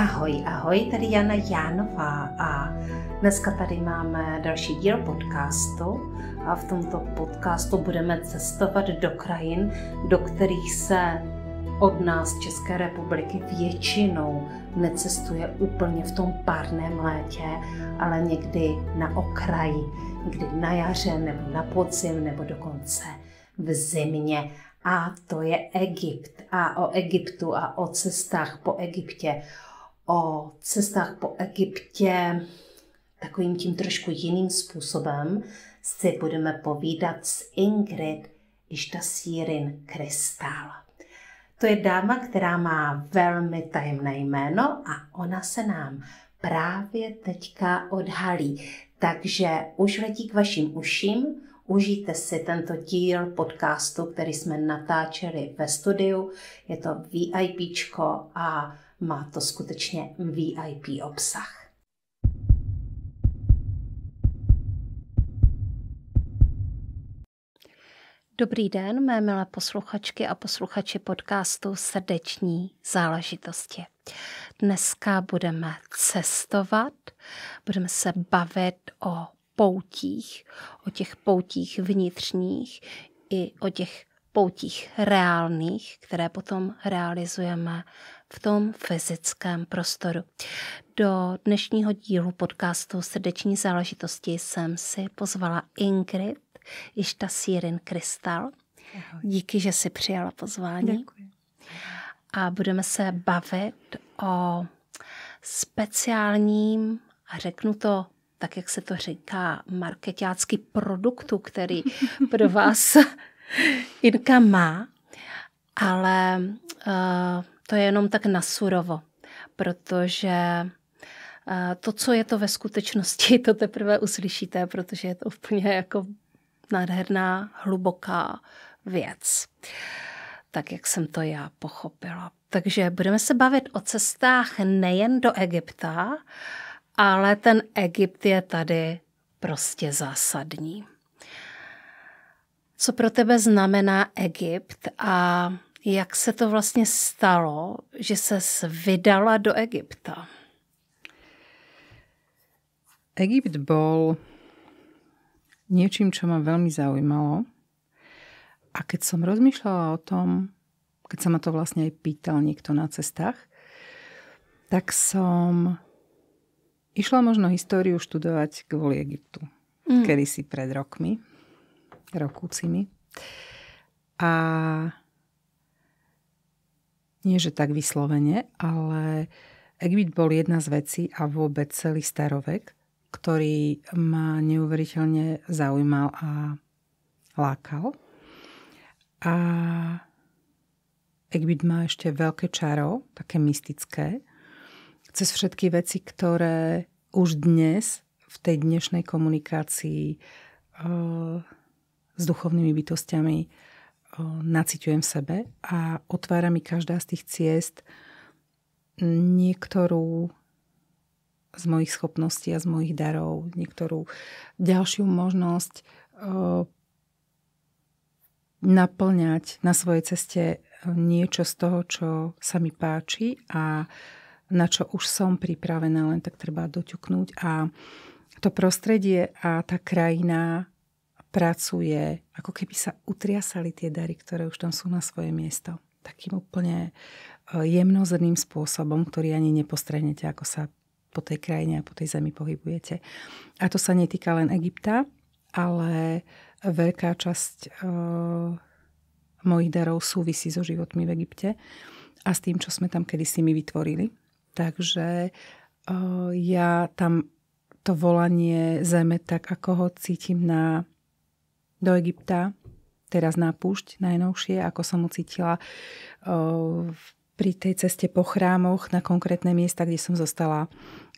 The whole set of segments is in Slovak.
Ahoj, ahoj, tady Jana Jánová a dneska tady máme další díl podcastu a v tomto podcastu budeme cestovat do krajin, do kterých se od nás České republiky většinou necestuje úplně v tom párném létě, ale někdy na okraji, kdy na jaře nebo na podzim nebo dokonce v zimě. A to je Egypt. A o Egyptu a o cestách po Egyptě, o cestách po Egyptě takovým tím trošku jiným způsobem si budeme povídat s Ingrid Ištasirin Krystal. To je dáma, která má velmi tajemné jméno a ona se nám právě teďka odhalí. Takže už letí k vašim uším, užijte si tento díl podcastu, který jsme natáčeli ve studiu. Je to VIPčko a má to skutečně VIP obsah. Dobrý den, mé milé posluchačky a posluchači podcastu Srdeční záležitosti. Dneska budeme cestovat, budeme se bavit o poutích, o těch poutích vnitřních i o těch poutích reálných, které potom realizujeme v tom fyzickém prostoru. Do dnešního dílu podcastu Srdeční záležitosti jsem si pozvala Ingrid Ištasirin Krystal. Díky, že jsi přijala pozvání. Děkuji. A budeme se bavit o speciálním, a řeknu to tak, jak se to říká, markeťácký produktu, který pro vás Inka má, ale to je jenom tak nasurovo, protože to, co je to ve skutečnosti, to teprve uslyšíte, protože je to úplně jako nádherná, hluboká věc. Tak, jak jsem to já pochopila. Takže budeme se bavit o cestách nejen do Egypta, ale ten Egypt je tady prostě zásadní. Co pro tebe znamená Egypt a jak se to vlastně stalo, že ses vydala do Egypta? Egypt bol niečím, čo ma veľmi zaujímalo. A keď som rozmýšľala o tom, keď sa ma to vlastne aj pýtal niekto na cestách, tak som išla možno históriu študovať kvôli Egyptu. Kedysi pred rokúcimi. A nie, že tak vyslovene, ale Egypt bol jedna z vecí a vôbec celý starovek, ktorý ma neuveriteľne zaujímal a lákal. A Egypt má ešte veľké čaro, také mystické, cez všetky veci, ktoré už dnes v tej dnešnej komunikácii s duchovnými bytostiami naciťujem v sebe a otvára mi každá z tých ciest niektorú z mojich schopností a z mojich darov, niektorú ďalšiu možnosť naplňať na svojej ceste niečo z toho, čo sa mi páči a na čo už som pripravená, len tak treba doťuknúť. A to prostredie a tá krajina pracuje, ako keby sa utriasali tie dary, ktoré už tam sú na svoje miesto. Takým úplne jemnozrným spôsobom, ktorý ani nepostrehnete, ako sa po tej krajine a po tej zemi pohybujete. A to sa netýka len Egypta, ale veľká časť mojich darov súvisí so životmi v Egypte a s tým, čo sme tam kedysi my vytvorili. Takže ja tam to volanie zeme, tak ako ho cítim do Egypta, teraz na púšť najnovšie, ako som ho cítila pri tej ceste po chrámoch na konkrétne miesta, kde som zostala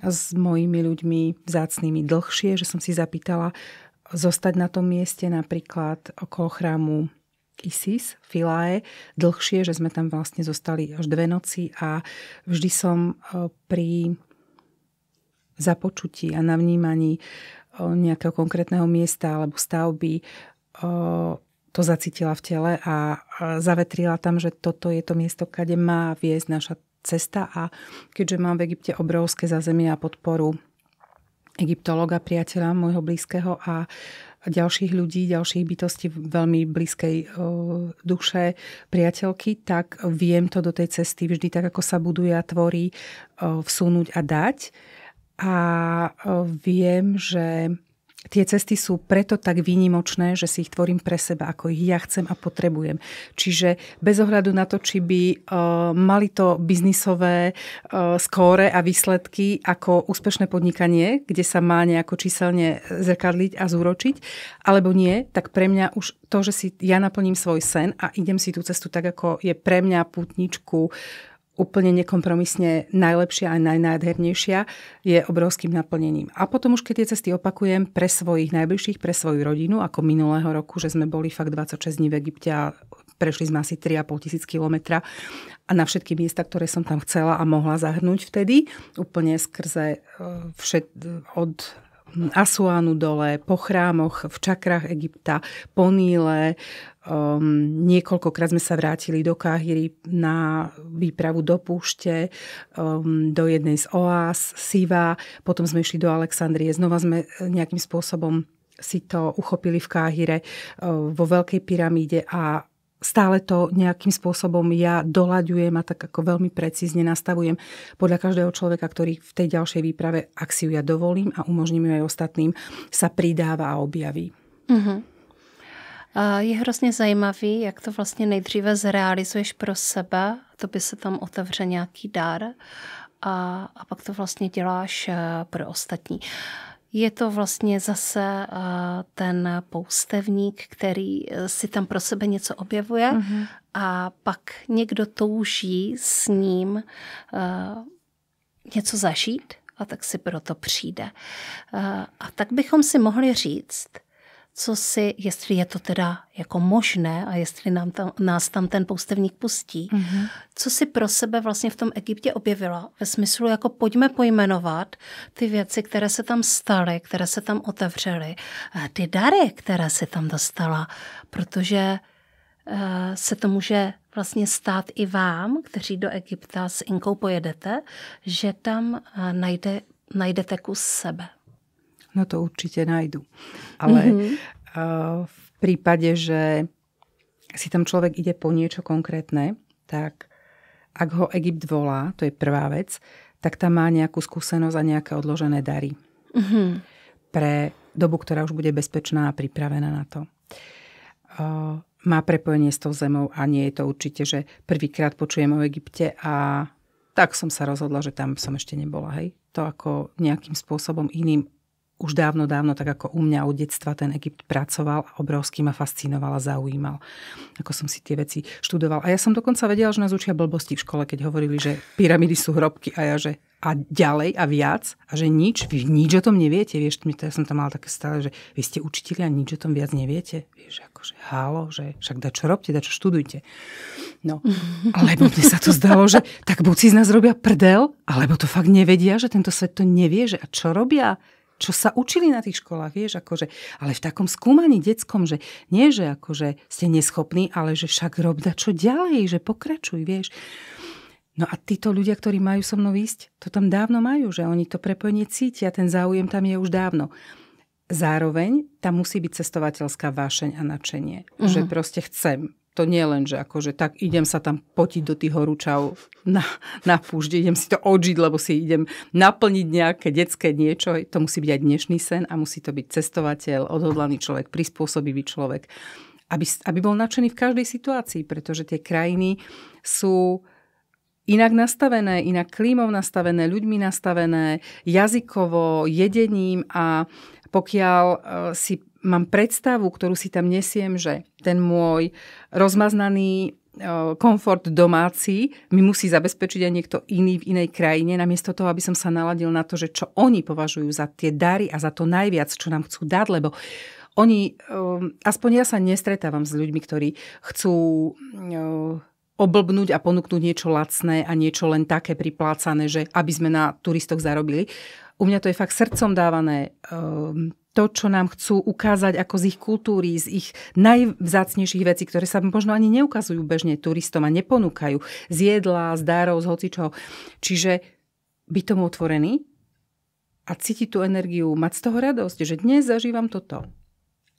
s mojimi ľuďmi vzácnými dlhšie, že som si zapýtala zostať na tom mieste napríklad okolo chrámu Isis, Philae, dlhšie, že sme tam vlastne zostali až 2 noci a vždy som pri započutí a navnímaní nejakého konkrétneho miesta alebo stavby to zacítila v tele a zavetrila tam, že toto je to miesto, kade má viesť naša cesta a keďže mám v Egypte obrovské zázemie a podporu egyptológa, priateľa môjho blízkeho a ďalších ľudí, ďalších bytostí veľmi blízkej duše, priateľky, tak viem to do tej cesty vždy tak, ako sa buduje a tvorí, vsunúť a dať. A viem, že tie cesty sú preto tak výnimočné, že si ich tvorím pre seba, ako ich ja chcem a potrebujem. Čiže bez ohľadu na to, či by mali to biznisové skóre a výsledky ako úspešné podnikanie, kde sa má nejako číselne zrkadliť a zúročiť, alebo nie, tak pre mňa už to, že si ja naplním svoj sen a idem si tú cestu tak, ako je pre mňa pútničku úplne nekompromisne najlepšia a najnádhernejšia, je obrovským naplnením. A potom už, keď tie cesty opakujem pre svojich najbližších, pre svoju rodinu, ako minulého roku, že sme boli fakt 26 dní v Egypte a prešli sme asi 3,5 tisíc kilometra a na všetky miesta, ktoré som tam chcela a mohla zahrnúť vtedy, úplne skrze od Asuánu dole, po chrámoch, v čakrách Egypta, po Níle. Niekoľkokrát sme sa vrátili do Káhiry na výpravu do púšte, do jednej z oáz, Siva. Potom sme išli do Alexandrie. Znova sme nejakým spôsobom si to uchopili v Káhire, vo Veľkej pyramíde a stále to nejakým spôsobom ja doľaďujem a tak ako veľmi precízne nastavujem podľa každého človeka, ktorý v tej ďalšej výprave, ak si ju ja dovolím a umožním ju aj ostatným, sa pridáva a objaví. Uh-huh. Je hrozně zajímavý, jak to vlastně nejdříve zrealizuješ pro sebe, to by se tam otevře nějaký dar a pak to vlastně děláš pro ostatní. Je to vlastně zase ten poustevník, který si tam pro sebe něco objevuje a pak někdo touží s ním něco zažít a tak si proto přijde. A tak bychom si mohli říct, co si, jestli je to teda jako možné a jestli nás tam ten poustevník pustí, co si pro sebe vlastně v tom Egyptě objevila. Ve smyslu, jako pojďme pojmenovat ty věci, které se tam staly, které se tam otevřely, ty dary, které si tam dostala, protože se to může vlastně stát i vám, kteří do Egypta s Inkou pojedete, že tam najdete kus sebe. No to určite nájdu. Ale v prípade, že si tam človek ide po niečo konkrétne, tak ak ho Egypt volá, to je prvá vec, tak tam má nejakú skúsenosť a nejaké odložené dary. Pre dobu, ktorá už bude bezpečná a pripravená na to. Má prepojenie s tou zemou a nie je to určite, že prvýkrát počujem o Egypte a tak som sa rozhodla, že tam som ešte nebola. Hej? To ako nejakým spôsobom iným už dávno, tak ako u mňa od detstva ten Egypt pracoval a obrovský ma fascinoval a zaujímal. Ako som si tie veci študoval. A ja som dokonca vedela, že nás učia blbosti v škole, keď hovorili, že pyramídy sú hrobky a ja, že a ďalej a viac a že vy nič o tom neviete. Vieš, ja som tam mala také stále, že vy ste učitelia a nič o tom viac neviete. Vieš, akože hálo, že však dačo robte, dačo študujte. No, alebo mne sa to zdalo, že tak buď si z nás robia prdel, alebo to fakt nevedia, že tento svet to nevie, že a čo robia? Čo sa učili na tých školách, vieš, akože, ale v takom skúmaní detskom, že nie, že akože ste neschopní, ale že však rob čo ďalej, že pokračuj, vieš. No a títo ľudia, ktorí majú so mnou ísť, to tam dávno majú, že oni to prepojenie cítia, ten záujem tam je už dávno. Zároveň tam musí byť cestovateľská vášeň a nadšenie, že proste chcem. To nie len, že akože tak idem sa tam potiť do tých horúčav na púšť, idem si to odžiť, lebo si idem naplniť nejaké detské niečo. To musí byť aj dnešný sen a musí to byť cestovateľ, odhodlaný človek, prispôsobivý človek, aby bol nadšený v každej situácii, pretože tie krajiny sú inak nastavené, inak klímou nastavené, ľuďmi nastavené, jazykovo, jedením a pokiaľ si mám predstavu, ktorú si tam nesiem, že ten môj rozmaznaný komfort domáci mi musí zabezpečiť aj niekto iný v inej krajine, namiesto toho, aby som sa naladil na to, že čo oni považujú za tie dary a za to najviac, čo nám chcú dať, lebo oni, aspoň ja sa nestretávam s ľuďmi, ktorí chcú oblbnúť a ponúknuť niečo lacné a niečo len také priplácané, že aby sme na turistoch zarobili. U mňa to je fakt srdcom dávané, to, čo nám chcú ukázať ako z ich kultúry, z ich najvzácnejších vecí, ktoré sa možno ani neukazujú bežne turistom a neponúkajú z jedla, z dárov, z hocičoho. Čiže byť tomu otvorený a cítiť tú energiu, mať z toho radosť, že dnes zažívam toto.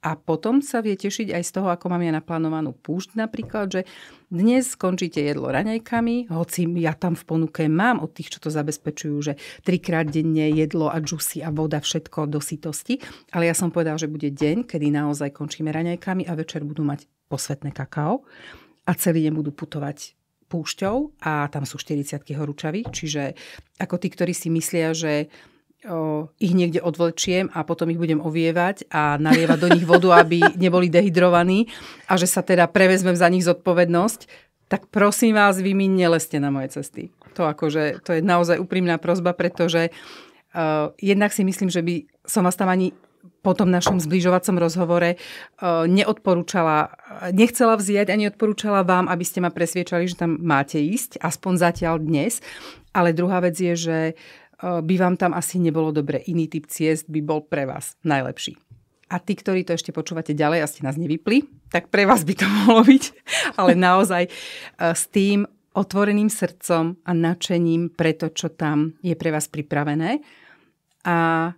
A potom sa vie tešiť aj z toho, ako mám ja naplánovanú púšť napríklad, že dnes skončíte jedlo raňajkami, hoci ja tam v ponuke mám od tých, čo to zabezpečujú, že 3-krát denne jedlo a džusy a voda, všetko do sytosti. Ale ja som povedal, že bude deň, kedy naozaj končíme raňajkami a večer budú mať posvetné kakao a celý deň budú putovať púšťou a tam sú 40-ky horúčaví. Čiže ako tí, ktorí si myslia, že ich niekde odvlečiem a potom ich budem ovievať a nalievať do nich vodu, aby neboli dehydrovaní a že sa teda prevezmem za nich zodpovednosť, tak prosím vás, vy mi nelezte na moje cesty. To je naozaj úprimná prosba, pretože jednak si myslím, že by som vás tam ani po tom našom zbližovacom rozhovore neodporúčala, nechcela vziať ani odporúčala vám, aby ste ma presviečali, že tam máte ísť, aspoň zatiaľ dnes. Ale druhá vec je, že by vám tam asi nebolo dobre. Iný typ ciest by bol pre vás najlepší. A tí, ktorí to ešte počúvate ďalej a ste nás nevypli, tak pre vás by to mohlo byť. Ale naozaj s tým otvoreným srdcom a nadšením pre to, čo tam je pre vás pripravené. A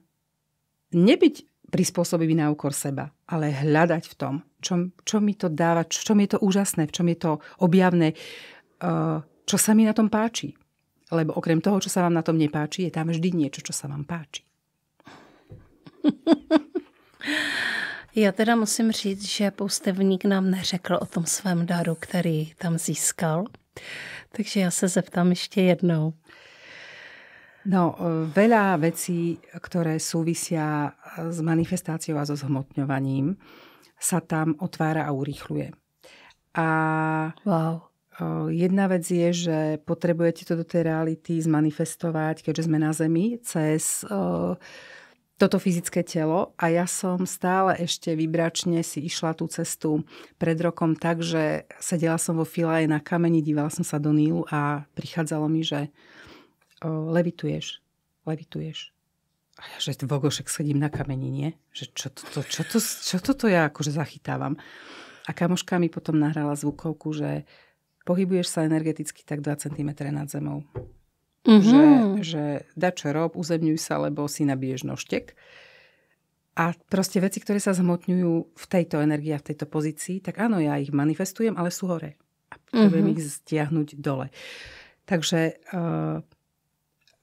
nebyť prispôsobivý na úkor seba, ale hľadať v tom, čo mi to dáva, v čom je to úžasné, v čom je to objavné, čo sa mi na tom páči. Lebo okrem toho, čo sa vám na tom nepáči, je tam vždy niečo, čo sa vám páči. Já teda musím říct, že poustevník nám neřekl o tom svém daru, který tam získal. Takže já se zeptám ještě jednou. No, veľa vecí, ktoré súvisia s manifestáciou a so zhmotňovaním, sa tam otvára a urýchľuje. A wow. Jedna vec je, že potrebujete to do tej reality zmanifestovať, keďže sme na Zemi, cez toto fyzické telo. A ja som stále ešte vybračne si išla tú cestu pred rokom tak, že sedela som vo filaje na kameni, dívala som sa do Nílu a prichádzalo mi, že levituješ. A ja, že vogošek sedím na kameni, nie? Že čo toto ja akože zachytávam? A kamoška mi potom nahrala zvukovku, že pohybuješ sa energeticky tak 2 cm nad zemou. Mm-hmm. Že dačo rob, uzemňuj sa, lebo si nabiješ nožtek. A proste veci, ktoré sa zhmotňujú v tejto energii a v tejto pozícii, tak áno, ja ich manifestujem, ale sú hore. A potrebujem ich stiahnuť dole. Takže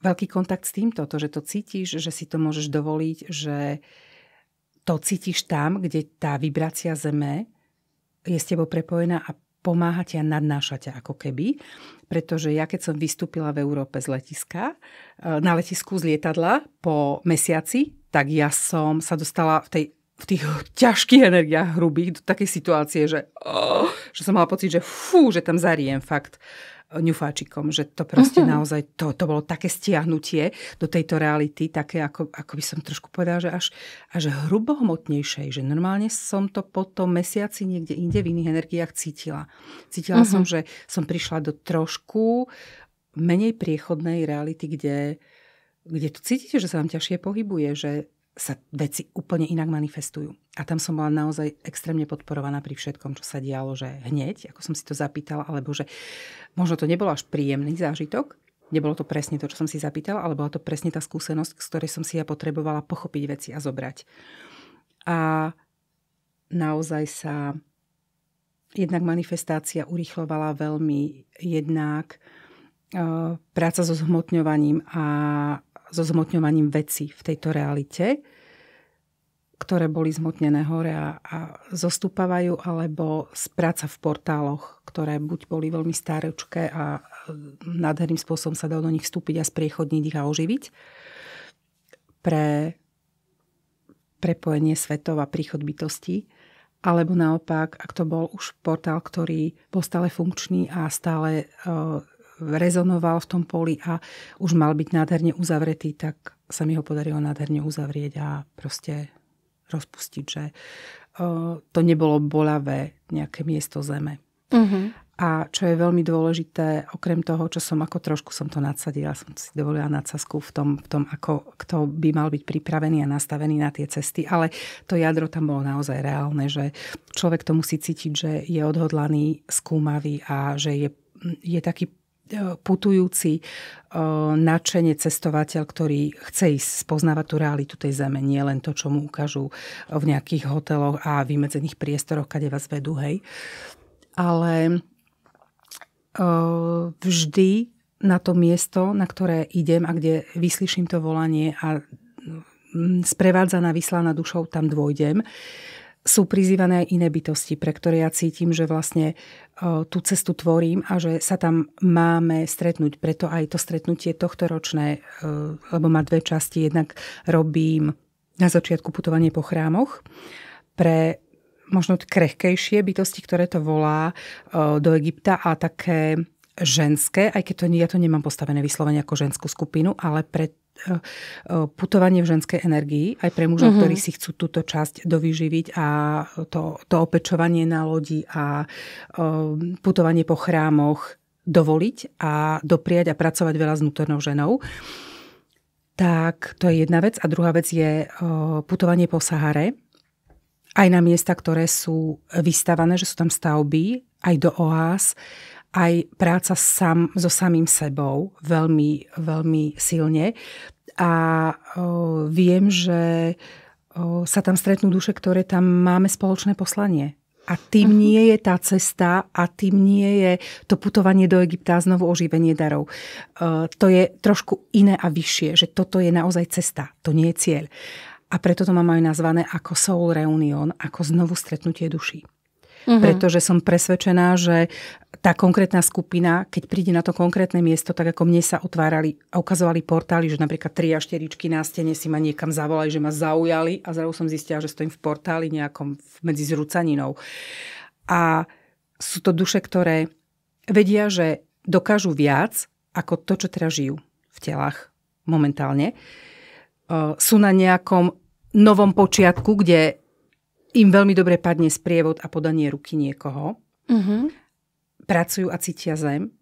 veľký kontakt s týmto, to, že to cítiš, že si to môžeš dovoliť, že to cítiš tam, kde tá vibrácia Zeme je s tebou prepojená a pomáha ťa, nadnáša ťa ako keby. Pretože ja, keď som vystúpila v Európe z letiska, na letisku z lietadla po mesiaci, tak ja som sa dostala v tých ťažkých energiách hrubých do takej situácie, že som mala pocit, že že tam zariem fakt ňufáčikom, že to proste naozaj, to bolo také stiahnutie do tejto reality, také ako by som trošku povedala, že až hrubohmotnejšej, že normálne som to po tom mesiaci niekde inde v iných energiách cítila. Cítila som, že som prišla do trošku menej priechodnej reality, kde to cítite, že sa vám ťažšie pohybuje, že sa veci úplne inak manifestujú. A tam som bola naozaj extrémne podporovaná pri všetkom, čo sa dialo, že hneď, ako som si to zapýtala, alebo že možno to nebolo až príjemný zážitok, nebolo to presne to, čo som si zapýtala, ale bola to presne tá skúsenosť, z ktorej som si ja potrebovala pochopiť veci a zobrať. A naozaj sa jednak manifestácia urýchlovala veľmi, jednak práca so zhmotňovaním a so zhmotňovaním vecí v tejto realite, ktoré boli zhmotnené hore a zostúpavajú, alebo práca v portáloch, ktoré buď boli veľmi staročké a nádherným spôsobom sa dalo do nich vstúpiť a spriechodniť ich a oživiť. Pre prepojenie svetov a príchod bytostí. Alebo naopak, ak to bol už portál, ktorý bol stále funkčný a stále rezonoval v tom poli a už mal byť nádherne uzavretý, tak sa mi ho podarilo nádherne uzavrieť a proste rozpustiť, že to nebolo bolavé nejaké miesto Zeme. A A čo je veľmi dôležité, okrem toho, čo som ako trošku som to nadsadila, som si dovolila nadsazku v tom, ako kto by mal byť pripravený a nastavený na tie cesty, ale to jadro tam bolo naozaj reálne, že človek to musí cítiť, že je odhodlaný, skúmavý a že je taký putujúci nadšene cestovateľ, ktorý chce ísť spoznávať tú realitu tej zeme, nie len to, čo mu ukážu v nejakých hoteloch a vymedzených priestoroch, kade vás vedú, hej. Ale vždy na to miesto, na ktoré idem a kde vyslyším to volanie a sprevádzaná, vyslaná dušou tam dôjdem, sú prizývané aj iné bytosti, pre ktoré ja cítim, že vlastne tú cestu tvorím a že sa tam máme stretnúť. Preto aj to stretnutie tohto ročné, lebo má dve časti. Jednak robím na začiatku putovanie po chrámoch pre možno krehkejšie bytosti, ktoré to volá do Egypta a také ženské, aj keď ja to nemám postavené vyslovene ako ženskú skupinu, ale pre putovanie v ženskej energii, aj pre mužov, ktorí si chcú túto časť dovyživiť a to opečovanie na lodi a putovanie po chrámoch dovoliť a dopriať a pracovať veľa s vnútornou ženou. Tak to je jedna vec. A druhá vec je putovanie po Sahare, aj na miesta, ktoré sú vystavané, že sú tam stavby, aj do oáz, aj práca so samým sebou veľmi, veľmi silne. A viem, že sa tam stretnú duše, ktoré tam máme spoločné poslanie. A tým nie je tá cesta a tým nie je to putovanie do Egypta a znovu oživenie darov. To je trošku iné a vyššie, že toto je naozaj cesta, to nie je cieľ. A preto to mám aj nazvané ako Soul Reunion, ako znovu stretnutie duší. Pretože som presvedčená, že tá konkrétna skupina, keď príde na to konkrétne miesto, tak ako mne sa otvárali a ukazovali portály, že napríklad 3 a 4 na stene si ma niekam zavolali, že ma zaujali a zrazu som zistila, že stojím v portáli nejakom medzi zrúcaninou. A sú to duše, ktoré vedia, že dokážu viac ako to, čo teraz žijú v telách momentálne. Sú na nejakom novom počiatku, kde im veľmi dobre padne sprievod a podanie ruky niekoho. Pracujú a cítia zem.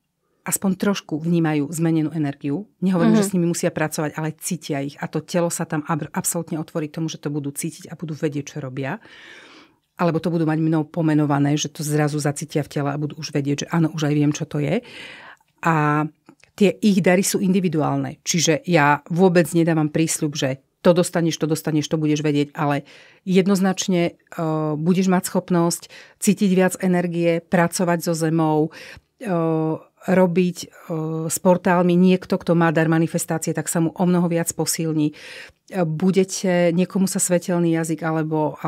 Aspoň trošku vnímajú zmenenú energiu. Nehovorím, že s nimi musia pracovať, ale cítia ich. A to telo sa tam absolútne otvorí k tomu, že to budú cítiť a budú vedieť, čo robia. Alebo to budú mať mnou pomenované, že to zrazu zacítia v tele a budú už vedieť, že áno, už aj viem, čo to je. A tie ich dary sú individuálne. Čiže ja vôbec nedávam prísľub, že to dostaneš, to budeš vedieť, ale jednoznačne budeš mať schopnosť cítiť viac energie, pracovať so zemou, robiť s portálmi. Niekto, kto má dar manifestácie, tak sa mu o mnoho viac posilní. Budete, niekomu sa svetelný jazyk alebo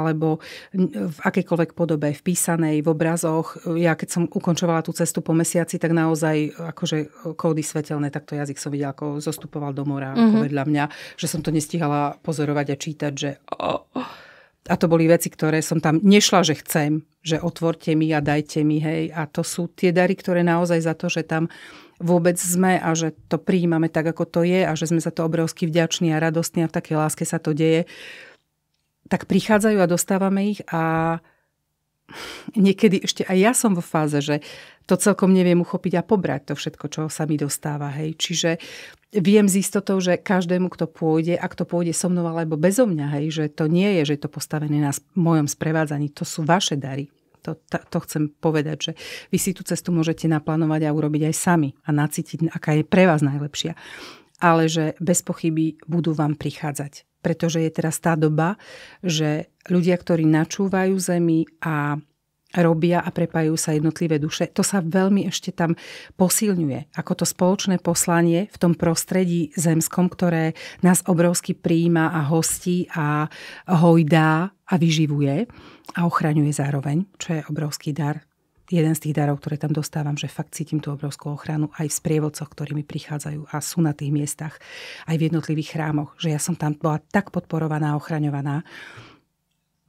v akejkoľvek podobe, v písanej, v obrazoch. Ja keď som ukončovala tú cestu po mesiaci, tak naozaj akože kódy svetelné, tak to jazyk som videla, ako zostupoval do mora ako vedľa mňa, že som to nestihala pozorovať a čítať, že a to boli veci, ktoré som tam nešla, že chcem, že otvorte mi a dajte mi, hej. A to sú tie dary, ktoré naozaj za to, že tam vôbec sme a že to prijímame tak, ako to je a že sme za to obrovsky vďační a radostní a v takej láske sa to deje, tak prichádzajú a dostávame ich a niekedy ešte aj ja som vo fáze, že to celkom neviem uchopiť a pobrať to všetko, čo sa mi dostáva, hej. Čiže viem z istotou, že každému, kto pôjde, ak to pôjde so mnou alebo bezo mňa, hej, že to nie je, že je to postavené na mojom sprevádzaní, to sú vaše dary. To chcem povedať, že vy si tú cestu môžete naplánovať a urobiť aj sami a nacítiť, aká je pre vás najlepšia. Ale že bez pochyby budú vám prichádzať. Pretože je teraz tá doba, že ľudia, ktorí načúvajú zemi a robia a prepájajú sa jednotlivé duše, to sa veľmi ešte tam posilňuje. Ako to spoločné poslanie v tom prostredí zemskom, ktoré nás obrovsky prijíma a hostí a hojdá a vyživuje a ochraňuje zároveň, čo je obrovský dar. Jeden z tých darov, ktoré tam dostávam, že fakt cítim tú obrovskú ochranu aj v sprievodcoch, ktorí mi prichádzajú a sú na tých miestach, aj v jednotlivých chrámoch, že ja som tam bola tak podporovaná a ochraňovaná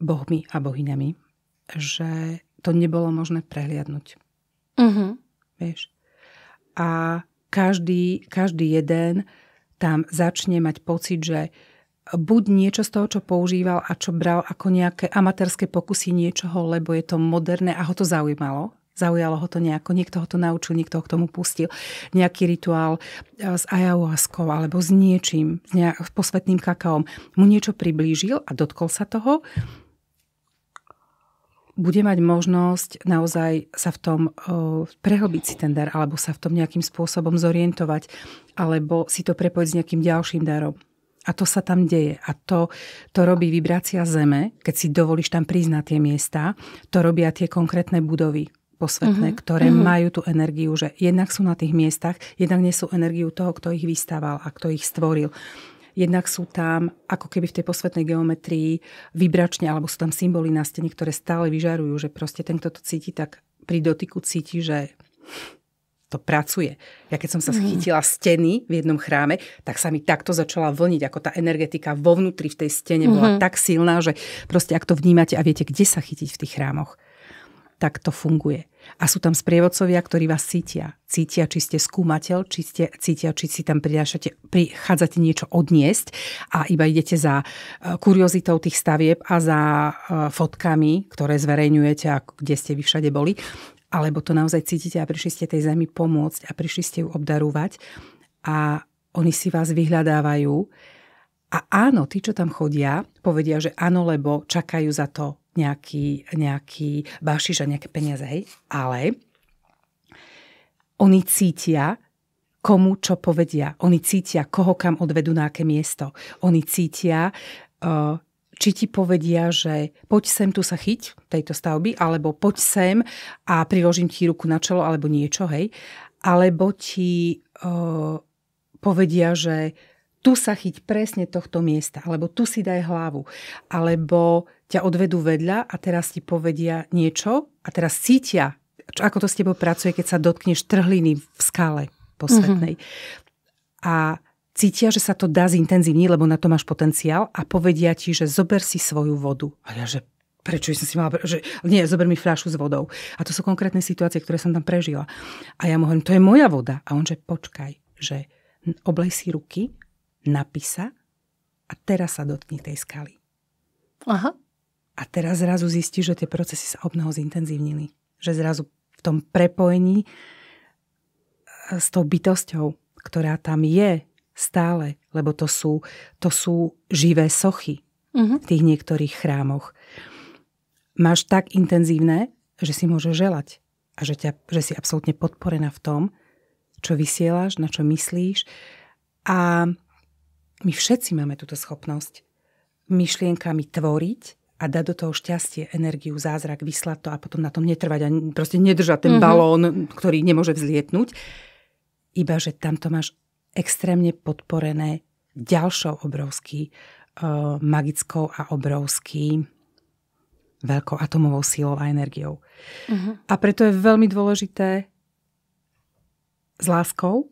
bohmi a bohyňami, že to nebolo možné prehliadnúť. Vieš? A každý jeden tam začne mať pocit, že buď niečo z toho, čo používal a čo bral ako nejaké amatérske pokusy niečoho, lebo je to moderné a ho to zaujímalo. Zaujalo ho to nejako, niekto ho to naučil, niekto ho k tomu pustil. Nejaký rituál s ayahuaskou alebo s niečím, s posvetným kakaom. Mu niečo priblížil a dotkol sa toho. Bude mať možnosť naozaj sa v tom prehlbiť si ten dar, alebo sa v tom nejakým spôsobom zorientovať, alebo si to prepojiť s nejakým ďalším darom. A to sa tam deje. A to robí vibrácia Zeme, keď si dovolíš tam prísť na tie miesta, to robia tie konkrétne budovy posvetné, ktoré majú tú energiu, že jednak sú na tých miestach, jednak nesú energiu toho, kto ich vystával a kto ich stvoril. Jednak sú tam, ako keby v tej posvetnej geometrii, vibračne, alebo sú tam symboly na stene, ktoré stále vyžarujú, že proste ten, kto to cíti, tak pri dotyku cíti, že to pracuje. Ja keď som sa chytila steny v jednom chráme, tak sa mi takto začala vlniť, ako tá energetika vo vnútri v tej stene bola tak silná, že proste ak to vnímate a viete, kde sa chytiť v tých chrámoch, tak to funguje. A sú tam sprievodcovia, ktorí vás cítia. Cítia, či ste skúmateľ, cítia, či si tam prichádzate niečo odniesť a iba idete za kuriozitou tých stavieb a za fotkami, ktoré zverejňujete, kde ste vy všade boli. Alebo to naozaj cítite a prišli ste tej zemi pomôcť a prišli ste ju obdarúvať a oni si vás vyhľadávajú. A áno, tí, čo tam chodia, povedia, že áno, lebo čakajú za to nejaký bašiš a nejaké peniaze, hej. Ale oni cítia, komu čo povedia. Oni cítia, koho kam odvedú na aké miesto. Oni cítia, či ti povedia, že poď sem, tu sa chyť tejto stavby, alebo poď sem a priložím ti ruku na čelo, alebo niečo, hej. Alebo ti povedia, že tu sa chyť presne tohto miesta, alebo tu si daj hlavu, alebo ťa odvedú vedľa a teraz ti povedia niečo a teraz cítia, ako to s tebou pracuje, keď sa dotkneš trhliny v skale posvetnej. A cítia, že sa to dá zintenzívniť, lebo na to máš potenciál a povedia ti, že zober si svoju vodu. A ja, že prečo som si mala... nie, zober mi fľašu s vodou. A to sú konkrétne situácie, ktoré som tam prežila. A ja mu hovorím, to je moja voda. A on, že počkaj, že oblej si ruky, napí sa a teraz sa dotkni tej skaly. Aha. A teraz zrazu zistí, že tie procesy sa obnoho zintenzívnili. Že zrazu v tom prepojení s tou bytosťou, ktorá tam je stále, lebo to sú živé sochy v tých niektorých chrámoch. Máš tak intenzívne, že si môžeš želať a že si absolútne podporená v tom, čo vysielaš, na čo myslíš. A my všetci máme túto schopnosť myšlienkami tvoriť a dať do toho šťastie, energiu, zázrak, vyslať to a potom na tom netrvať a proste nedržať ten balón, ktorý nemôže vzlietnúť. Iba, že tamto máš extrémne podporené ďalšou obrovský magickou a obrovský veľkou atomovou silou a energiou. A preto je veľmi dôležité s láskou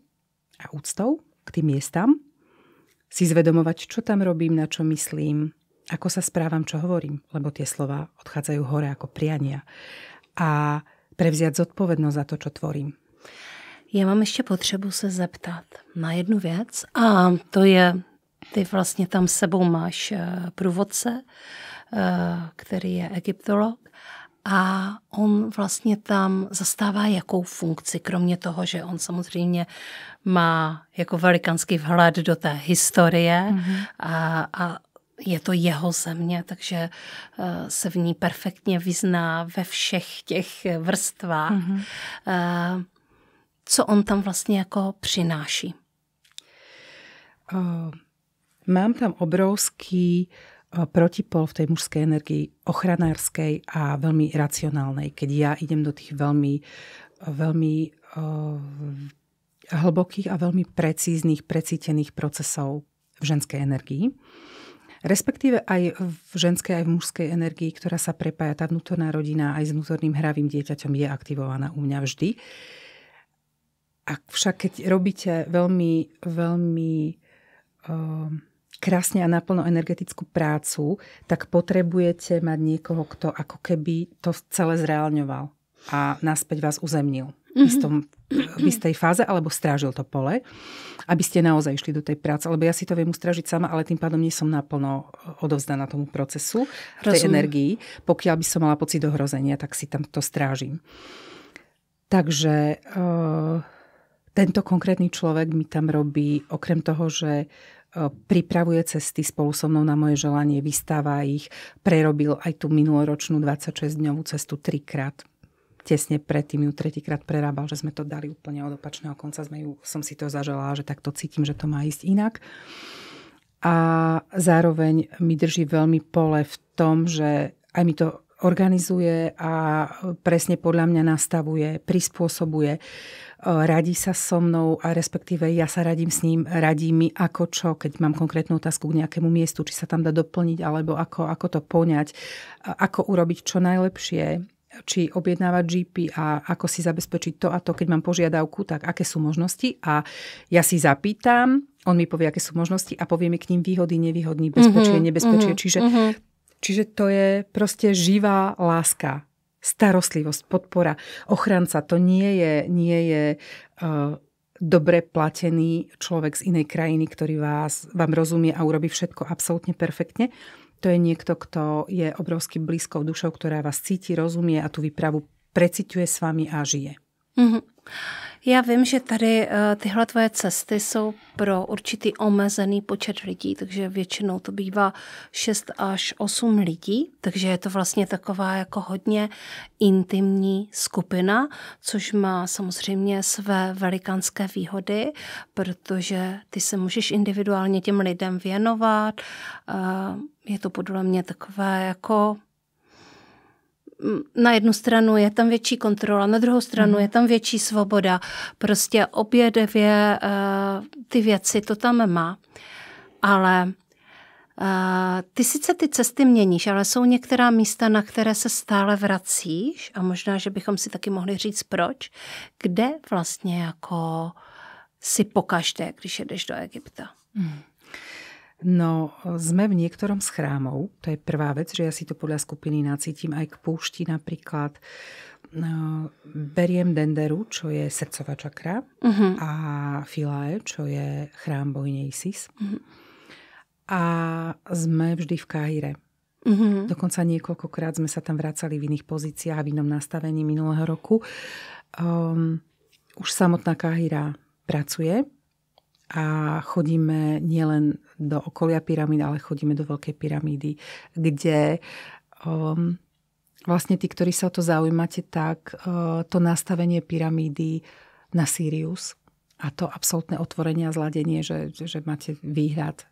a úctou k tým miestam si zvedomovať, čo tam robím, na čo myslím, ako sa správam, čo hovorím, lebo tie slova odchádzajú hore ako priania. A prevziať zodpovednosť za to, čo tvorím. Já mám ještě potřebu se zeptat na jednu věc a to je, ty vlastně tam s sebou máš průvodce, který je egyptolog a on vlastně tam zastává jakou funkci, kromě toho, že on samozřejmě má jako velikánský vhled do té historie a je to jeho země, takže se v ní perfektně vyzná ve všech těch vrstvách. Co on tam vlastně jako přináší? Mám tam obrovský protipol v tej mužskej energii, ochranárskej a veľmi racionálnej. Keď ja idem do tých veľmi hlbokých a veľmi precíznych, precítených procesov v ženskej energii. Respektíve aj v ženskej, aj v mužskej energii, ktorá sa prepája, tá vnútorná rodina aj s vnútorným hravým dieťaťom je aktivovaná u mňa vždy. Však keď robíte veľmi, veľmi krásne a naplno energetickú prácu, tak potrebujete mať niekoho, kto ako keby to celé zreálňoval a naspäť vás uzemnil v istej fáze, alebo strážil to pole, aby ste naozaj išli do tej práce. Lebo ja si to viem ustražiť sama, ale tým pádom nie som naplno odovzdaná tomu procesu, tej energii. Pokiaľ by som mala pocit ohrozenia, tak si tam to strážim. Takže tento konkrétny človek mi tam robí, okrem toho, že pripravuje cesty spolu so mnou na moje želanie, vystáva ich, prerobil aj tú minuloročnú 26-dňovú cestu 3-krát. Tesne predtým ju 3-krát prerábal, že sme to dali úplne od opačného konca. Som si to zaželala, že takto cítim, že to má ísť inak. A zároveň mi drží veľmi pole v tom, že aj mi to organizuje a presne podľa mňa nastavuje, prispôsobuje, radí sa so mnou a respektíve ja sa radím s ním, radí mi ako čo, keď mám konkrétnu otázku k nejakému miestu, či sa tam dá doplniť, alebo ako to poňať, ako urobiť čo najlepšie, či objednávať GP a ako si zabezpečiť to a to, keď mám požiadavku, tak aké sú možnosti a ja si zapýtam, on mi povie, aké sú možnosti a povie mi k ním výhody, nevýhody, bezpečie, nebezpečie. Čiže to je proste živá láska, starostlivosť, podpora, ochranca. To nie je dobre platený človek z inej krajiny, ktorý vám rozumie a urobí všetko absolútne perfektne. To je niekto, kto je obrovsky blízkou dušou, ktorá vás cíti, rozumie a tú výpravu preciťuje s vami a žije. Mm-hmm. Já vím, že tady tyhle tvoje cesty jsou pro určitý omezený počet lidí, takže většinou to bývá 6 až 8 lidí, takže je to vlastně taková jako hodně intimní skupina, což má samozřejmě své velikánské výhody, protože ty se můžeš individuálně těm lidem věnovat. Je to podle mě takové jako... Na jednu stranu je tam větší kontrola, na druhou stranu je tam větší svoboda. Prostě obě dvě ty věci to tam má. Ale ty sice ty cesty měníš, ale jsou některá místa, na které se stále vracíš a možná, že bychom si taky mohli říct proč. Kde vlastně jako si pokaždé, když jedeš do Egypta? No, sme v niektorom z chrámov, to je prvá vec, že ja si to podľa skupiny nacítim aj k púšti napríklad. Beriem Denderu, čo je srdcová čakra, a Philae, čo je chrám bohyne Isis. A sme vždy v Káhire. Dokonca niekoľkokrát sme sa tam vracali v iných pozíciách a v inom nastavení minulého roku. Už samotná Káhira pracuje a chodíme nielen do okolia pyramíd, ale chodíme do Veľkej pyramídy, kde vlastne tí, ktorí sa o to zaujímate, tak to nastavenie pyramídy na Sirius a to absolútne otvorenie a zladenie, že máte výhľad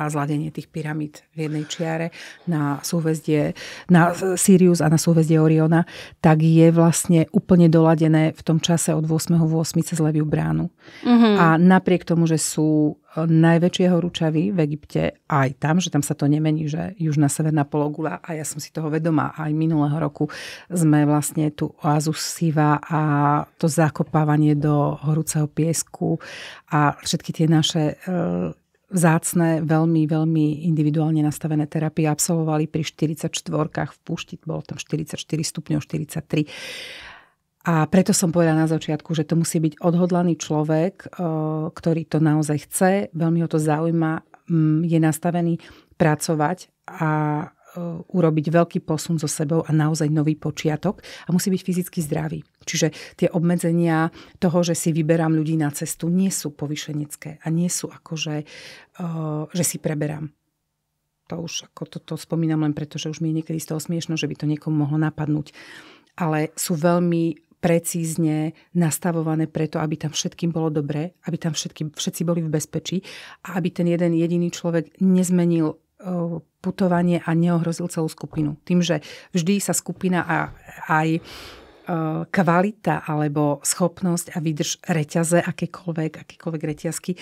a zladenie tých pyramíd v jednej čiare na súhvezdie, na Sirius a na súhvezdie Oriona, tak je vlastne úplne doladené v tom čase od 8.8. cez Leviu bránu. A napriek tomu, že sú najväčšie horúčavy v Egypte, aj tam, že tam sa to nemení, že južná severná pologula, a ja som si toho vedomá, aj minulého roku sme vlastne tú oázu Siva a to zakopávanie do horúceho piesku a všetky tie naše vzácne, veľmi, veľmi individuálne nastavené terapie absolvovali pri 44-kách v púšti. Bolo tam 44 stupňov, 43. A preto som povedala na začiatku, že to musí byť odhodlaný človek, ktorý to naozaj chce, veľmi ho to zaujíma, je nastavený pracovať a urobiť veľký posun so sebou a naozaj nový počiatok a musí byť fyzicky zdravý. Čiže tie obmedzenia toho, že si vyberám ľudí na cestu, nie sú povyšenecké a nie sú akože, že si preberám. To už ako to spomínam len preto, že už mi je niekedy z toho smiešno, že by to niekomu mohlo napadnúť. Ale sú veľmi precízne nastavované preto, aby tam všetkým bolo dobre, aby tam všetci boli v bezpečí a aby ten jeden jediný človek nezmenil putovanie a neohrozil celú skupinu. Tým, že vždy sa skupina a aj kvalita alebo schopnosť a výdrž reťaze, akékoľvek reťazky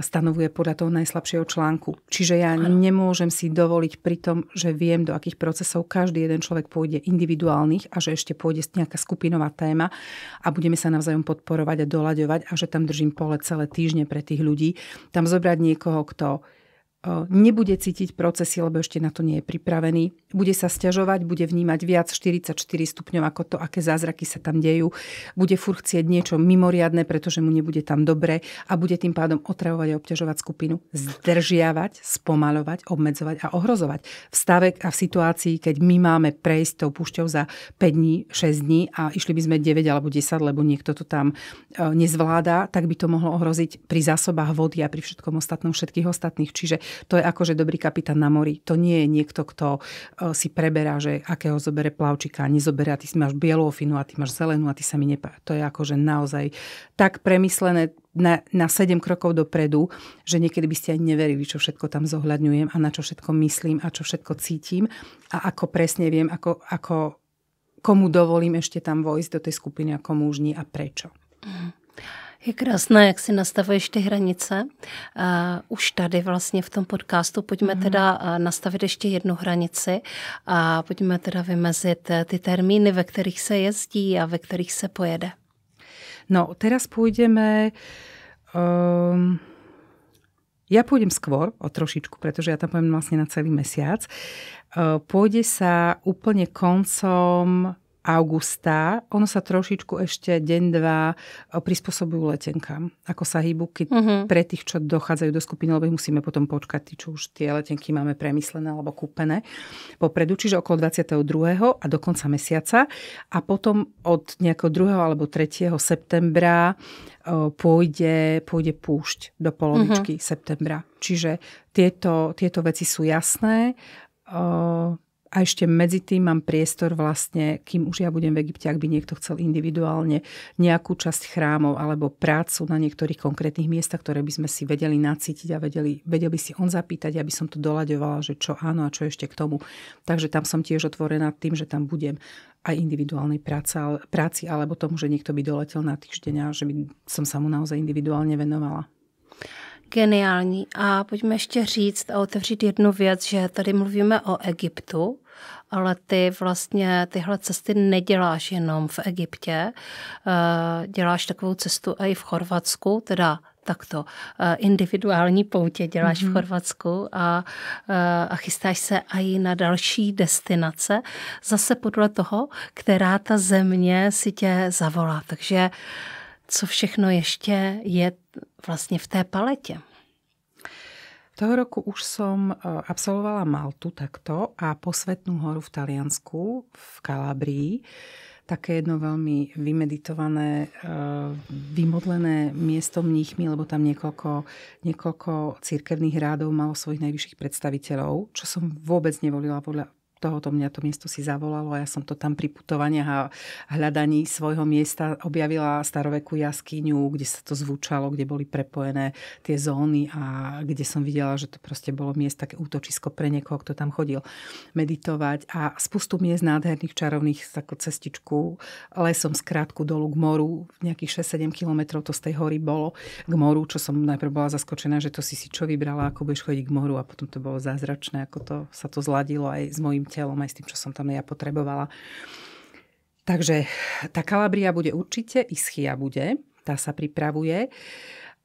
stanovuje podľa toho najslabšieho článku. Čiže ja nemôžem si dovoliť pri tom, že viem, do akých procesov každý jeden človek pôjde individuálnych a že ešte pôjde nejaká skupinová téma a budeme sa navzájom podporovať a doľaďovať a že tam držím pole celé týždne pre tých ľudí. Tam zobrať niekoho, kto nebude cítiť procesy, lebo ešte na to nie je pripravený. Bude sa sťažovať, bude vnímať viac 44 stupňov ako to, aké zázraky sa tam dejú. Bude furt chcieť niečo mimoriadne, pretože mu nebude tam dobre a bude tým pádom otravovať a obťažovať skupinu, zdržiavať, spomaľovať, obmedzovať a ohrozovať. V stave a v situácii, keď my máme prejsť tou púšťou za 5 dní, 6 dní a išli by sme 9 alebo 10, lebo niekto to tam nezvláda, tak by to mohlo ohroziť pri zásobách vody a pri všetkom ostatnom všetkých ostatných. Čiže to je akože dobrý kapitán na mori. To nie je niekto, kto si preberá, že akého zobere plavčíka, nezobere a ty si máš bielú ofinu a ty máš zelenú a ty sa mi nepá. To je akože naozaj tak premyslené na 7 krokov dopredu, že niekedy by ste aj neverili, čo všetko tam zohľadňujem a na čo všetko myslím a čo všetko cítim a ako presne viem, ako komu dovolím ešte tam vojsť do tej skupiny a komu už nie a prečo. Je krásné, jak si nastavuješ ty hranice. Už tady vlastně v tom podcastu pojďme teda nastavit ještě jednu hranici a pojďme teda vymezit ty termíny, ve kterých se jezdí a ve kterých se pojede. No, teraz pôjdeme... Ja pôjdem skôr, o trošičku, pretože ja tam pôjdem vlastne na celý mesiac. Pôjde sa úplne koncom augusta. Ono sa trošičku ešte deň, dva prispôsobujú letenkám. Ako sa hýbu, keď pre tých, čo dochádzajú do skupiny, lebo musíme potom počkať, tí, čo už tie letenky máme premyslené alebo kúpené popredu, čiže okolo 22. a do konca mesiaca. A potom od nejakého 2. alebo 3. septembra pôjde púšť do polovičky septembra. Čiže tieto veci sú jasné. A ešte medzi tým mám priestor vlastne, kým už ja budem v Egypte, ak by niekto chcel individuálne nejakú časť chrámov alebo prácu na niektorých konkrétnych miestach, ktoré by sme si vedeli nacítiť a vedel by si on zapýtať, aby som to doľaďovala, že čo áno a čo ešte k tomu. Takže tam som tiež otvorená tým, že tam budem aj individuálnej práci alebo tomu, že niekto by doletel na týždeň a že by som sa mu naozaj individuálně venovala. Geniální. A pojďme ještě říct a otevřít jednu věc, že tady mluvíme o Egyptu, ale ty vlastně tyhle cesty neděláš jenom v Egyptě. Děláš takovou cestu i v Chorvatsku, teda takto individuální poutě děláš v Chorvatsku a chystáš se i na další destinace, zase podle toho, která ta země si tě zavolá. Takže co všechno ještě je vlastně v té paletě? Toho roku už som absolvovala Maltu takto a Posvetnú horu v Taliansku, v Kalabrii. Také jedno veľmi vymeditované, vymodlené miesto mníchmi, lebo tam niekoľko cirkevných rádov malo svojich najvyšších predstaviteľov, čo som vôbec nevolila podľa tohoto mňa to miesto si zavolalo a ja som to tam pri putovaniach a hľadaní svojho miesta objavila starovekú jaskyňu, kde sa to zvučalo, kde boli prepojené tie zóny a kde som videla, že to proste bolo miesto, také útočisko pre niekoho, kto tam chodil meditovať a spustu miest nádherných, čarovných, takú cestičku lesom z Krátku dolu k moru, nejakých 6-7 kilometrov to z tej hory bolo k moru, čo som najprv bola zaskočená, že to si čo vybrala, ako budeš chodiť k moru a potom to bolo zázračné, ako to sa to zladilo aj s mojím telom, aj s tým, čo som tam ja potrebovala. Takže tá Kalabria bude určite, Ischia bude, tá sa pripravuje.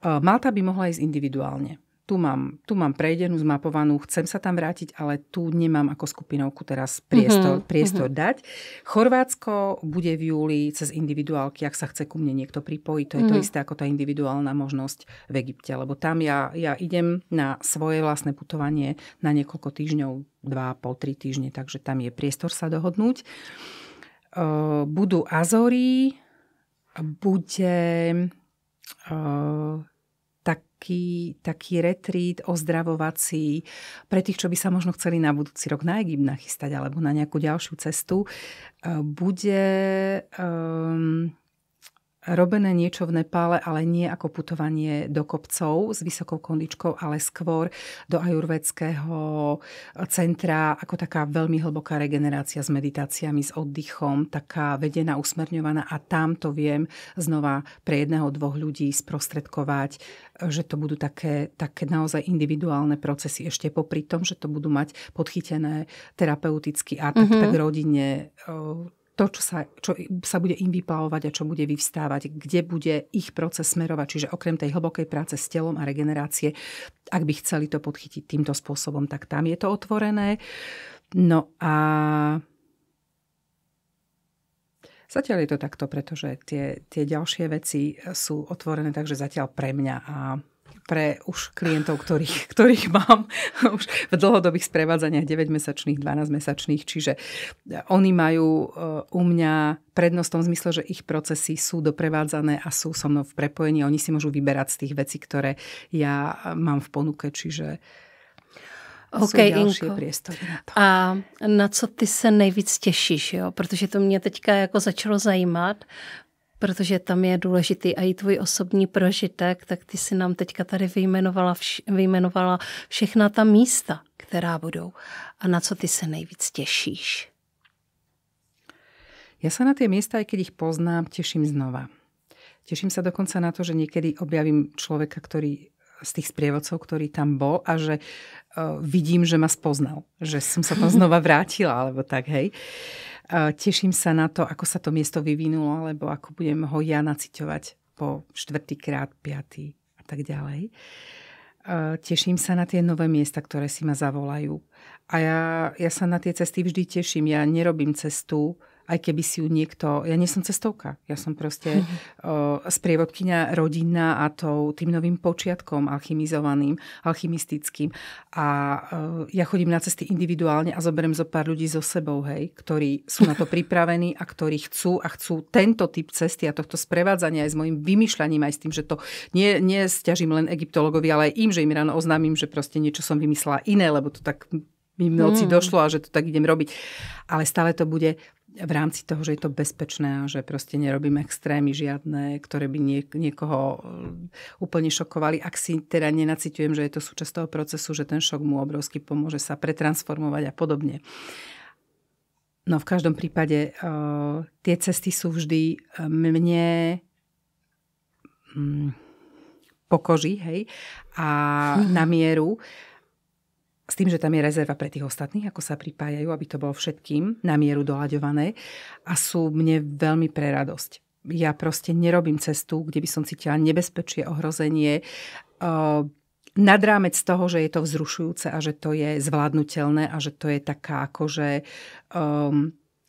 Malta by mohla ísť individuálne. Tu mám prejdenú, zmapovanú, chcem sa tam vrátiť, ale tu nemám ako skupinovku teraz priestor dať. Chorvátsko bude v júli cez individuálky, ak sa chce ku mne niekto pripojiť. To je to isté ako tá individuálna možnosť v Egypte, lebo tam ja idem na svoje vlastné putovanie na niekoľko týždňov, 2,5-3 týždne, takže tam je priestor sa dohodnúť. Budú Azory, bude taký retrít ozdravovací pre tých, čo by sa možno chceli na budúci rok na Egypt nachystať alebo na nejakú ďalšiu cestu. Bude robené niečo v Nepále, ale nie ako putovanie do kopcov s vysokou kondičkou, ale skôr do ajurvédského centra, ako taká veľmi hlboká regenerácia s meditáciami, s oddychom, taká vedená, usmerňovaná a tam to viem znova pre 1-2 ľudí sprostredkovať, že to budú také naozaj individuálne procesy ešte popri tom, že to budú mať podchytené terapeuticky a tak rodine to, čo sa bude im vyplavovať a čo bude vyvstávať, kde bude ich proces smerovať. Čiže okrem tej hlbokej práce s telom a regenerácie, ak by chceli to podchytiť týmto spôsobom, tak tam je to otvorené. No a zatiaľ je to takto, pretože tie ďalšie veci sú otvorené, takže zatiaľ pre mňa a pre už klientov, ktorých mám už v dlhodobých sprevádzaniach 9-mesačných, 12-mesačných. Čiže oni majú u mňa prednosť v tom zmysle, že ich procesy sú doprevádzané a sú so mnou v prepojení. Oni si môžu vyberať z tých vecí, ktoré ja mám v ponuke. Čiže jsou další priestory na to. A na co ty se nejvíc těšíš? Jo? Protože to mě teďka jako začalo zajímat, protože tam je důležitý a i tvůj osobní prožitek, tak ty si nám teďka tady vyjmenovala všechna ta místa, která budou. A na co ty se nejvíc těšíš? Ja sa na tie miesta, aj keď ich poznám, teším znova. Teším sa dokonca na to, že niekedy objavím človeka, z tých sprievodcov, ktorý tam bol a že vidím, že ma spoznal. Že som sa tam znova vrátila, alebo tak, hej. Teším sa na to, ako sa to miesto vyvinulo, alebo ako budem ho ja naciťovať po 4-krát, 5. a tak ďalej. Teším sa na tie nové miesta, ktoré si ma zavolajú. A ja sa na tie cesty vždy teším. Ja nerobím cestu, aj keby si ju niekto... Ja nie som cestovka. Ja som proste sprievodkyňa rodinná a tým novým počiatkom alchymistickým. A ja chodím na cesty individuálne a zoberiem zo pár ľudí so sebou, hej, ktorí sú na to pripravení a ktorí chcú tento typ cesty a tohto sprevádzania aj s mojim vymýšľaním, aj s tým, že to nie sťažím len egyptologovi, ale aj im, že im ráno oznámim, že proste niečo som vymyslela iné, lebo to tak mi v noci došlo a že to tak idem robiť. Ale stále to bude v rámci toho, že je to bezpečné a že proste nerobím extrémy žiadne, ktoré by niekoho úplne šokovali. Ak si teda nenaciťujem, že je to súčasť toho procesu, že ten šok mu obrovsky pomôže sa pretransformovať a podobne. No v každom prípade tie cesty sú vždy mne po koži, hej, a na mieru. S tým, že tam je rezerva pre tých ostatných, ako sa pripájajú, aby to bolo všetkým na mieru doľaďované a sú mne veľmi pre radosť. Ja proste nerobím cestu, kde by som cítila nebezpečie, ohrozenie, nad rámec toho, že je to vzrušujúce a že to je zvládnutelné a že to je taká akože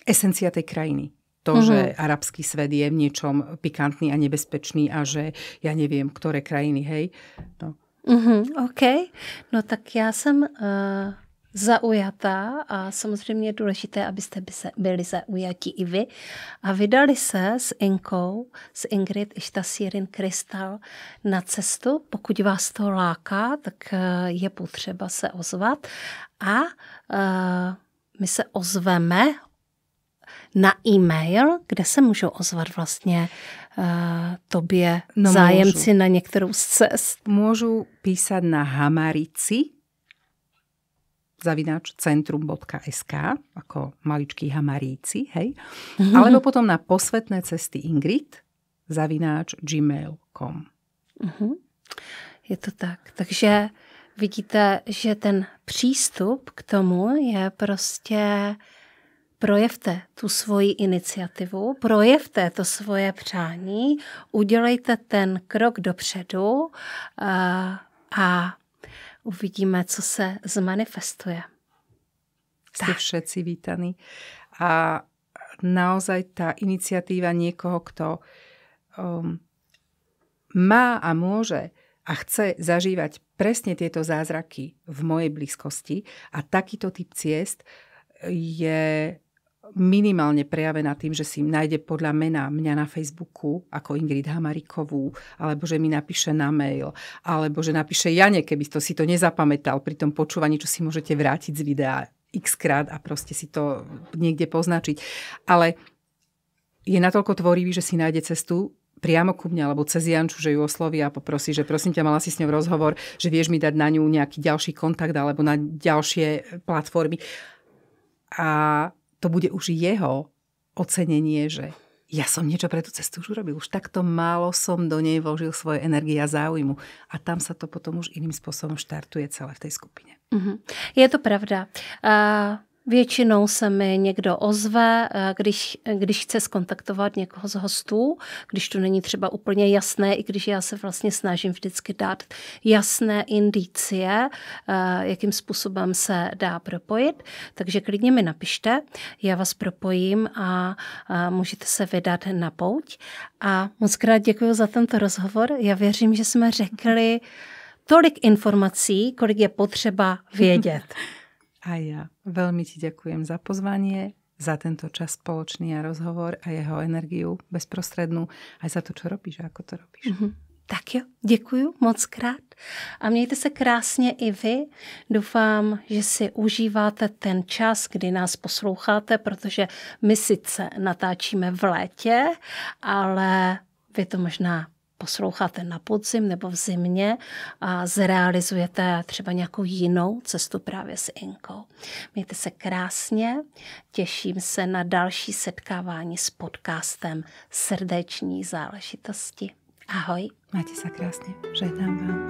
esencia tej krajiny. To, že arabský svet je v niečom pikantný a nebezpečný a že ja neviem, ktoré krajiny, hej, no. OK. No tak já jsem zaujatá a samozřejmě je důležité, abyste byli zaujatí i vy. A vydali se s Inkou, s Ingrid Ištasirin Krystal na cestu. Pokud vás to láká, tak je potřeba se ozvat. A my se ozveme na e-mail, kde se můžou ozvat vlastně tobě zájemci na některou z cest. Môžu písať na hamarici@centrum.sk ako maličký hamaríci, hej? Alebo potom na posvetné cesty Ingrid@gmail.com. Je to tak. Takže vidíte, že ten přístup k tomu je prostě projevte tu svoji iniciativu, projevte to svoje přání, udělejte ten krok dopředu a uvidíme, co se zmanifestuje. Ste všetci vítaní. A naozaj tá iniciatíva niekoho, kto má a môže a chce zažívať presne tieto zázraky v mojej blízkosti a takýto typ ciest je minimálne prejavená tým, že si nájde podľa mena mňa na Facebooku ako Ingrid Hamaríkovú, alebo že mi napíše na mail, alebo že napíše Jane, keby si to nezapamätal pri tom počúvaní, čo si môžete vrátiť z videa x-krát a proste si to niekde poznačiť. Ale je natoľko tvorivý, že si nájde cestu priamo ku mne, alebo cez Janču, že ju osloví a poprosí, že prosím ťa, mala si s ňou rozhovor, že vieš mi dať na ňu nejaký ďalší kontakt alebo na ďalšie platformy. A to bude už jeho ocenenie, že ja som niečo pre tú cestu už urobil. Už takto málo som do nej vložil svoje energie a záujmu. A tam sa to potom už iným spôsobom štartuje celé v tej skupine. Je to pravda. Většinou se mi někdo ozve, když chce zkontaktovat někoho z hostů, když to není třeba úplně jasné, i když já se vlastně snažím vždycky dát jasné indicie, jakým způsobem se dá propojit. Takže klidně mi napište, já vás propojím a můžete se vydat na pouť. A moc krát děkuji za tento rozhovor. Já věřím, že jsme řekli tolik informací, kolik je potřeba vědět. A ja veľmi ti ďakujem za pozvanie, za tento čas spoločný a rozhovor a jeho energiu bezprostrednú, aj za to, čo robíš a ako to robíš. Tak jo, děkuju moc krát a mějte se krásně i vy. Doufám, že si užíváte ten čas, kdy nás posloucháte, protože my sice natáčíme v létě, ale vy to možná posloucháte na podzim nebo v zimě a zrealizujete třeba nějakou jinou cestu právě s Inkou. Mějte se krásně, těším se na další setkávání s podcastem Srdeční záležitosti. Ahoj. Máte sa krásne, žehnám vám.